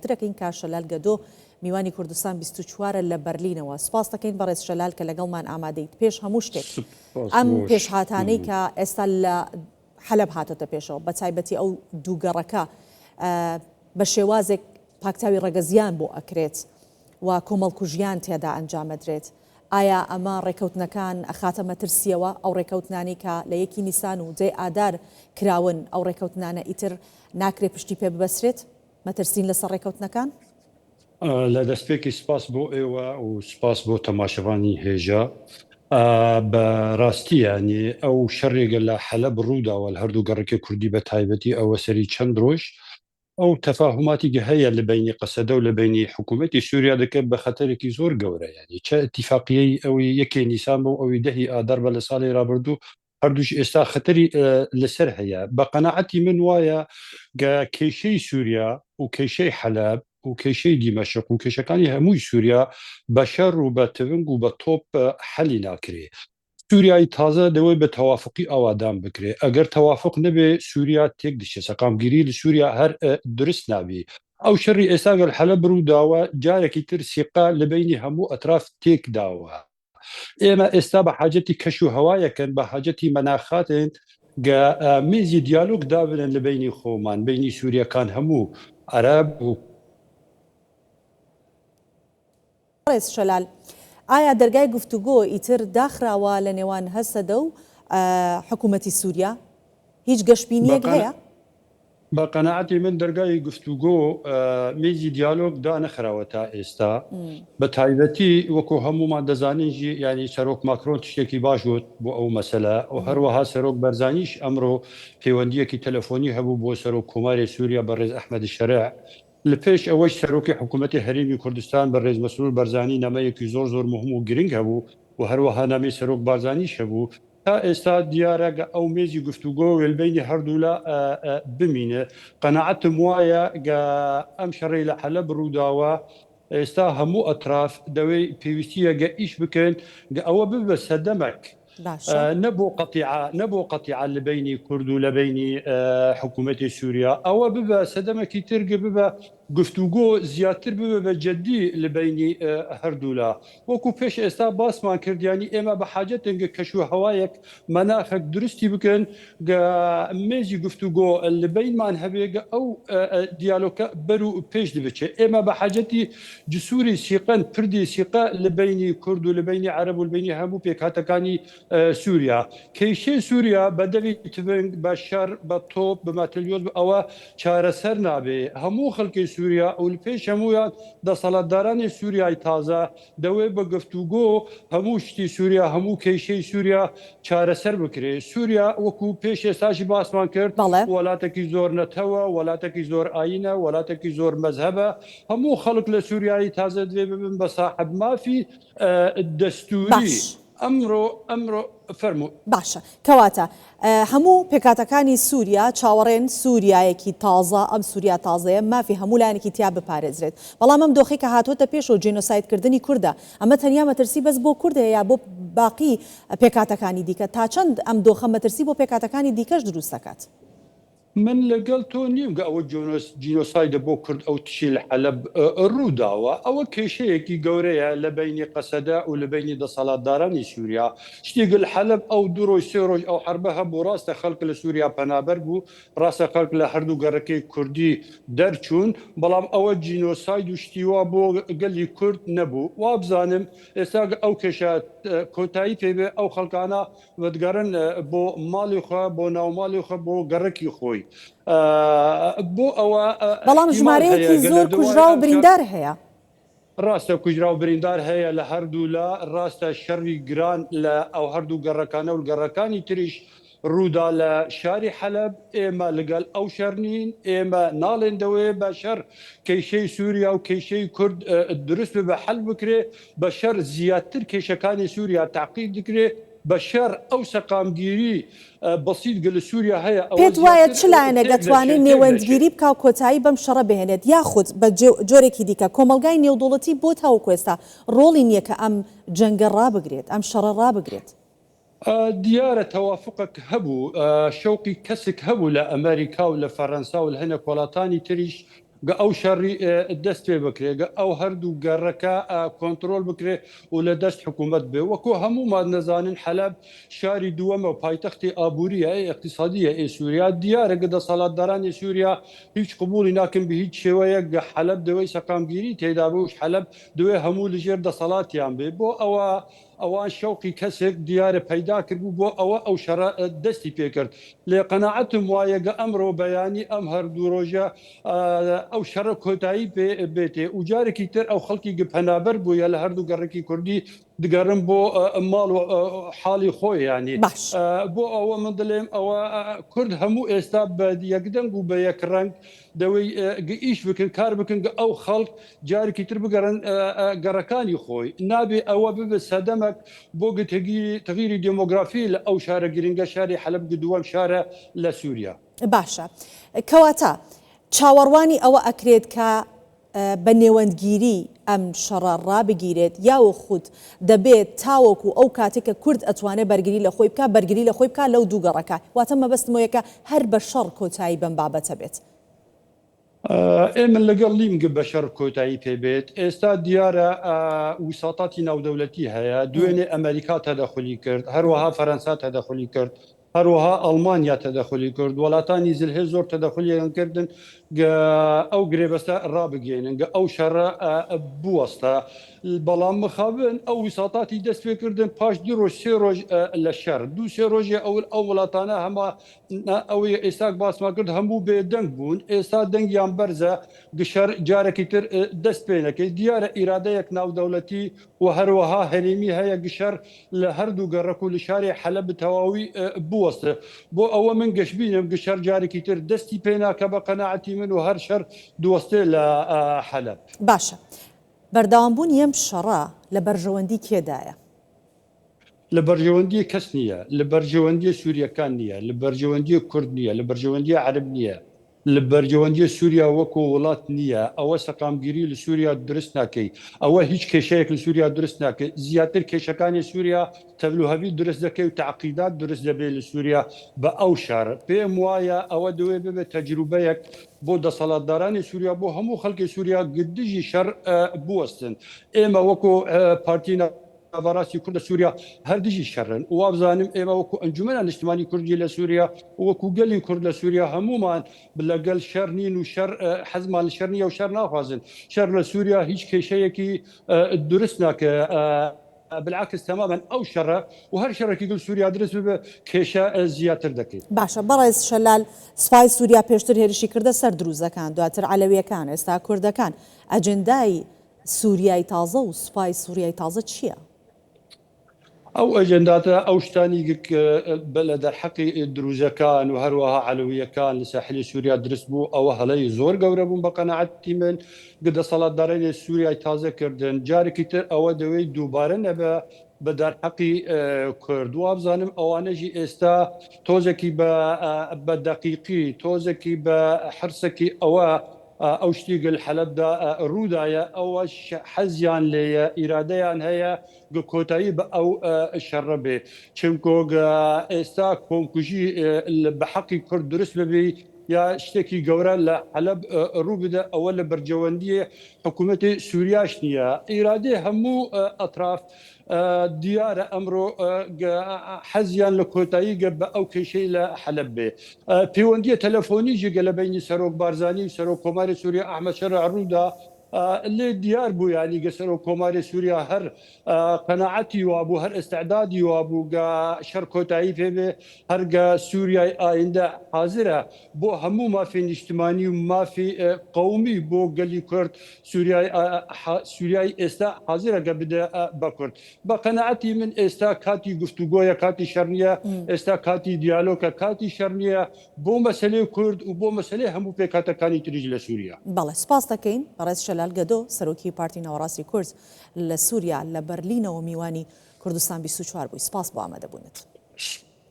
ترەکەین کا شەلال گەدۆ میوانی کوردستان 24 لە بەرلینەوە. سپاس دەکەین بەڕێز شەلال کە لەگەڵمان ئامادەیت. پێش هەموو شتێک ئەم پێشهاتانەی کە ئێستا لە حەلەب هاتۆتە پێشەوە بە تایبەتی ئەو دووگەڕەکە بە شێوازێک پاکتاوی ڕەگەزیان بۆ ئەکرێت و کۆمەڵکوژیان تێدا ئەنجامەدرێت. ئایا ئەمە ڕێکەوتنەکان ئەخاتە مەترسیەوە ئەو ڕێکەوتنانی کە لە یەکی نیسان و جێ ئادار کراون ئەو ڕێکەوتنانە ئیتر ناکرێت پشتی پێ ببەسرێت؟ مەترسین لەسەر ڕێکەوتنەکان؟ لە دەستپێکی سپاس بۆ ئێوە و سپاس بۆ تەماشەوانی هێژە. بە ڕاستیانی ئەو شەڕێگە لە حەلەب ڕووداوە لە هەردوو گەڕێکی کوردی بە تایبەتی ئەوە سەری چەند ڕۆژ ئەو تەفاهماتی هەیە لە بینی قەسەدە و لە بینی حکوومەتی سووریا دەکەت بە خەتەرێکی زۆر گەورە، یعنی چه اتفاقیەی ئەوی یەکێ نیسان بۆ ئەوی دەهی ئادار بە لە ساڵی ڕابردوو هەردووش ئێستا خەتەری لەسەر هەیە. بە قەناعەتی من وایە کێشەی سووریا و کێشەی حەلەب و کێشەی دیمەشق و کێشەکانی هەمووی سووریا بە شەڕ و بە تڤنگ و بە تۆپ حەلی ناکرێ. سووریای تازە دەوەی بە تەوافقی ئاوادان بکرێ. ئەگەر تەوافق نەبێ سووریا تێک دشێ، سەقامگیری لە سووریا هەر درست نابێ. ئەو شەڕی ئێستا گەل حەلەب ڕووداوە جارێکی تر سیقا لە بینی هەموو ئەطراف تێک داوە. ئێمە ئێستا بە حاجەتی کەش و هەوایەکەن، بە حاجەتی مەناخاتن مێزی دیالۆگ دابنن لە بینی خۆمان، بینی سووریەکان هەموو عەرەب و ڕێز شەلال، ئایا دەرگای گفتوگۆ ئیتر داخراوە لە نێوان هەسەدە و حکوومەتی سووریا؟ هیچ گەشتبینیەک هەیە؟ بە قەناعەتی من دەرگای گفتوگۆ مێزی دیالۆگ دانەخراوە تا ئێستا. بە تایبەتی وەکو هەمومان دەزانینژی ینی سەرۆک ماکرۆن تشتێکی باش گوت بۆ ئەو مەسەلە و هەروەها سەرۆک بەرزانیش ئەمڕۆ پەیوەندیەکی تەلەفۆنی هەبوو بۆ سەرۆک کۆماری سووریا بەڕێز ئەحمەد شەرع لە پێش ئەوەی سەرۆکی حکوومەتی هەرێمی کوردستان بەڕێز مەسرور بەرزانی نامەیەکی زۆر مهم و گرنگ هەبوو و هەروەها نامەی سەرۆک بارزانیش هەبوو. تا ئێستا دیارە ئەو مێزی گفتوگۆ وێلبینی هەردوو لە بمینە. قەناعەتم وایە ئەم شەڕی لە حەلەب ڕووداوە ئێستا هەموو ئەطراف دەوێ پێویستیە ئیش بکەن ئەوە ببە سەردەمەک نەبوو قەتیعە لە بینی کورد و لە بینی حکوومەتی سووریا، ئەوە ببە سەدەمەکی ترگە ببە گفتوگۆ زیاتر ببە بە جەدی لە بینی هەردوولا. وەکو پێش ئێستا باسمان کردیانی ئێمە بە حاجەتنگە کەش و هەوایەک مەناخەک درستی بکەن مێزی گفتوگۆ لە بینمان هەبێگە ئەو دیالۆکە بەر و پێش دەبچێت. ئێمە بە حاجەتی جسووری سیقەن پردی سیقە لە بینی کورد و لە بینی عەرەب و لە بینی هەموو پێکهاتەکانی سووریا. کەیشەی سووریا بە دەوی تڤنگ بە شەڕ بە تۆپ بە ماتریۆز ئەوە چارەسەر نابێ. هەموو خەڵکی سووریا و پێش هەمویان دەسەڵاتدارانی سووریای تازە دەوێت بە گفتوگۆ هەموو شتی سووریا هەموو کەیشەی سووریا چارەسەر بکرێ. سووریا وەکو پێش ئێستاشی باسمان کرد وڵاتێکی زۆر نەتەوە، وڵاتێکی زۆر ئاینە، وڵاتێکی زۆر مەزهەبە. هەموو خەڵک لە سووریایی تازە دوێ ببن بە ساحب مافی دەستوری. ئەمڕۆ فەرموو باشە کەواتە هەموو پێکاتەکانی سووریا چاوەڕێن سووریایەکی تازە، ئەم سووریا تازەیە مافی هەموو لایەنێکی تیا بپارێزرێت. بەڵام ئەم دۆخی کە هاتوۆتە پێشەوە جێنۆسایدکردنی کووردە، ئەمە تەنیا مەترسی بەس بۆ کووردە یا بۆ باقی پێکاتەکانی دیکە؟ تا چەند ئەم دۆخە مەترسی بۆ پێکاتەکانی دیکەش دروست دەکات؟ من لەگەڵ تۆ نیم کە ئەوە جینۆسایدە بۆ کورد ئەو تشی لە حەلەب ڕووداوە. ئەوە کێشەیەکی گەورەیە لە بینی قەسەدە و لە بینی دەسەڵاتدارانی سووریا. شتێک لە حەلەب ئەو دوو ڕۆژ سێ ڕۆژ ئەو حربە هەبوو، ڕاستە خەڵک لە سووریا پەنابەر بوو، ڕاستە خەڵک لە هەردوو گەڕەکەی کوردی دەرچوون، بەڵام ئەوە جینۆساید و شتیوا بۆ گەلی کورد نەبوو. وابزانم ئێستا ئەو کێشە کۆتایی پێبێ ئەو خەڵکانە وەدگەڕن بۆ ماڵی خۆ بۆ ناوماڵی خۆ بۆ گەڕەکی خۆی. بۆ ئەوە بەڵام ژمارەیەکی زۆر کوژرا و بریندار هەیە. ڕاستە کوژرا و بریندار هەیە لە هەردوو لە ڕاستە شەڕی گران لە ئەو هەردوو گەڕەکانە و گەڕەکانی تریش ڕوودا لە شاری حەلەب. ئێمە لەگەڵ ئەو شەرنین، ئێمە ناڵێندەوەی بە شەر کەیشەی سووریا و کەیشەی کورد دروست بە حەل بکرێ، بە شەر زیاتر کێشەکانی سووریا تعقیب دکرێ، بە شەر ئەو سەقامگیری بەسیط گەل سووریا هەیە. پێت وایە چ لایەنە دەتوانێت نێوەندگیری بکە و کۆتایی بەم شەڕە بهێنێت، یاخود بە جۆرێکی دیکە کۆمەلگای نێودوڵەتی بۆ تاوەکو ئێستا ڕۆڵی نییە کە ئەم جەنگە ڕابگرێت، ئەم شەڕە ڕابگرێت؟ دیارە تەوافقك هەبوو، شەوقی کەسێک هەبوو لە ئەمریکا و لە فەڕەنسا و لە هەنێک وڵاتانی تریش ئەو شەڕی دەست پێ بکرێ ئەو هەردوو گەڕەکە کۆنتترۆل بکرێ و لە دەست حکوومەت بێ وەکو هەمومان نەزانن حەلب شاری دووەمە و پایتەختی ئابوووریە اقتصادیە سووریا دیارە دەسەڵاتدارانی سووریا هیچ قبولی ناکەن بە هیچ شێوەیە حەلب دەوەی سەقامگیری تێدا بووش حەلب دوێ هەموو لەژێر دەسەڵاتیان بێ بۆ ئەوان شەوقی کەسێک دیارە پەیدا کردبوو بۆ ئەو شەڕە دەستی پێکرد لێ قەناعەتم وایەگە ئەمڕۆ بەیانی ئەم هەردوو ڕۆژە ئەو شەڕە کۆتایی بێتێ و جارێکی تر ئەو خەڵکی گپەنابەر بووە لە هەردوو گەڕێکی کوردی دگەڕم بۆ ماڵ و حاڵی خۆی ینی بۆ ئەوە من دەڵێم ئەوە کورد هەموو ئێستا بە یەکدەنگ و بە یەک ڕنگ دەوەی ئیش بکن کار بکن ئەو خەڵک جارێکی تر بگەڕن گەڕەکانی خۆی نابێ ئەوە ببە سەدەمەک بۆ تغیری دموگرافی لە ئەو شارە گرنگە شاری حەلب دووەم شارە لە سووریا. باشە کەواتە چاوەڕوانی ئەوە ئەکرێت کە بە نێوەندگیری ئەم شەڕە ڕابگیرێت یاوە خود دەبێت تاوەکو ئەو کاتێکە کورد ئەتوانێت بەرگری لە خۆی بکە بەرگری لە خۆی بکە لەو دوو گەڕەکە واتە مەبەستمەوەیەکە هەر بە شەڕ کۆتایی بەم بابەتە بێت. ئێمە لەگەڵ نیمگە بە شەڕ کۆتایی پێبێت ئێستا دیارە وساتاتی ناودەولەتی هەیە دوێنێ ئەمریکا تەدەخلی کرد هەروەها فەرەنسا تەدەخلی کرد هەروەها ئەڵمانیا تەدەخلی کرد وڵاتانی زلهێ زۆر تەدەخلیانکردن ئەو گرێبەستە ڕابگەێنن ئەو شەڕە بوەستە بەڵام مخابن ئەو وساتاتی دەست پێکردن پاش دو ڕۆژ سێ ڕۆژ لە شەر دوو سێ ڕۆژی ئەو وڵاتانە هەما ئەوەی ئێستاک باسما کرد هەموو بێدەنگ بوون ئێستا دەنگیان بەرزە گشەر جارێکی تر دەست پێنەکەی دیارە ئیرادەیەک ناودەوڵەتی و هەروەها هەرێمی هەیە گشەر لە هەردوو گەڕەک و لە شاری حەلب تەواوی بوەستە بۆ ئەوە من گەشتبینم گشەر جارێکی تر دەستی پێناکە بە قەناعەتی من و هەر شەر دووەستێ لە حەلب. باشە بەردەوامبوون یەم شەڕە لە بەرژەوەندی کێدایە؟ لە بەرژەوەندی کەس نییە لە بەرژەوەندی سووریەکان نییە لە بەرژەوەندی کورد نییە لە بەرژەوەندی عەرب نییە لە بەرژەوەندی سووریا وەکو وڵات نییە ئەوە سەقامگیری لە سووریا درست ناکەی ئەوە هیچ کێشەیەک لە سووریا درست ناکەی زیاتر کێشەکانی سووریا تەبلوهەبی درست دەکەی و تعقیدات درست دەبێت لە سووریا بە ئەو شار پێم وایە ئەوە دەوێ ببێت تەجروبەیەک بۆ دەسەڵاتدارانی سووریا بۆ هەموو خەڵکی سووریا گردژی شەر بوەستن ئێمە وەکو پارتینە بەڕاستی کوردە سووریا هەردژی شەڕن وابزانم ئێمە وەکو ئەنجومەنە نیشتمانی کوردی لە سووریا وەکو گەلی کورد لە سووریا هەمومان لەگەڵ شەر نین و شەر حەزمان لە شەر نییە و شەر ناخوازن شەر لە سووریا هیچ کێشەیەکی درست ناکە بالعکس تماما ئەو شەڕە و هەر شەڕێکی گەل سووریا درست ببێ کێشە زیاتر دەکەیت. باشە بەڕێز شەلال سوپای سووریا پێشتر هێرشی کردە سەر دروزەکان دواتر عەلەویەکان ئێستا کوردەکان ئەجندای سووریای تازە و سوپای سووریای تازە چییە؟ ئەو ئەجنداتە ئەو شتانی لە دەرحەقی دروزەکان و هەروەها عەلەویەکان لە ساحلی سووریا درست بوو ئەوە هەڵەی زۆر گەورە بوون بە قەناعەتی من دەسەڵاتدارانی سووریای تازە کردن جارێکی تر ئەوە دەوێت دووبارە نەبە بە دەرحەقی کورد وابزانم ئەوانەژی ئێستا تۆزێکی بە دەقیقی تۆزێکی بە حرسێکی ئەوە ئەو شتی گەل حەلەبدا ڕوودایە ئەوە حەزیان لێیە ئیرادەیان هەیە کۆتایی بە ئەو شەڕە بێ چونکۆ ئێستا کۆمکوژی بە حەقی کورد درست ببێ یا شتێکی گەورە لە حەلب ڕوو بدە ئەوە لە بەرجەوەندی حکوومەتی سووریاش نییە ئیرادێ هەموو ئەطراف دیارە ئەمڕۆ حەزیان لە کۆتایی گە بە ئەو کێشەی لە حەلب بێ پەیوەندیە تەلەفۆنی جگە لە بینی سەرۆک بارزانی و سەرۆک کۆماری سووریا ئەحمەد شەرع ڕوودا لێ دیار بوو یانی گەسەر و کۆماری سووریا هەر قەناعەتی وابوو هەر ئێستعدادی وابوو شەر کۆتایی پێبێ هەرگە سووریای ئایندە حازرە بۆ هەموو مافی نیشتمانی و مافی قەومی بۆ گەلی کورد سووریای ئێستا حازرەگە بدە بە کورد بە قەناعەتی من ئێستا کاتی گفتوگۆیە کاتی شەڕنیە ئێستا کاتی دیالۆکە کاتی شەڕنیە بۆ مەسەلەی کورد و بۆ مەسەلەی هەموو پێکاتەکانی تریژ لە سووریا. بەڵێ سپاس دەکەین بەڕێز شەلال گەدۆ سەرۆکی پارتی ناوەڕاستی کورد لە سووریا لە بەرلینەوە میوانی کوردستان 24 بووی سپاس بۆ ئامادەبوونت.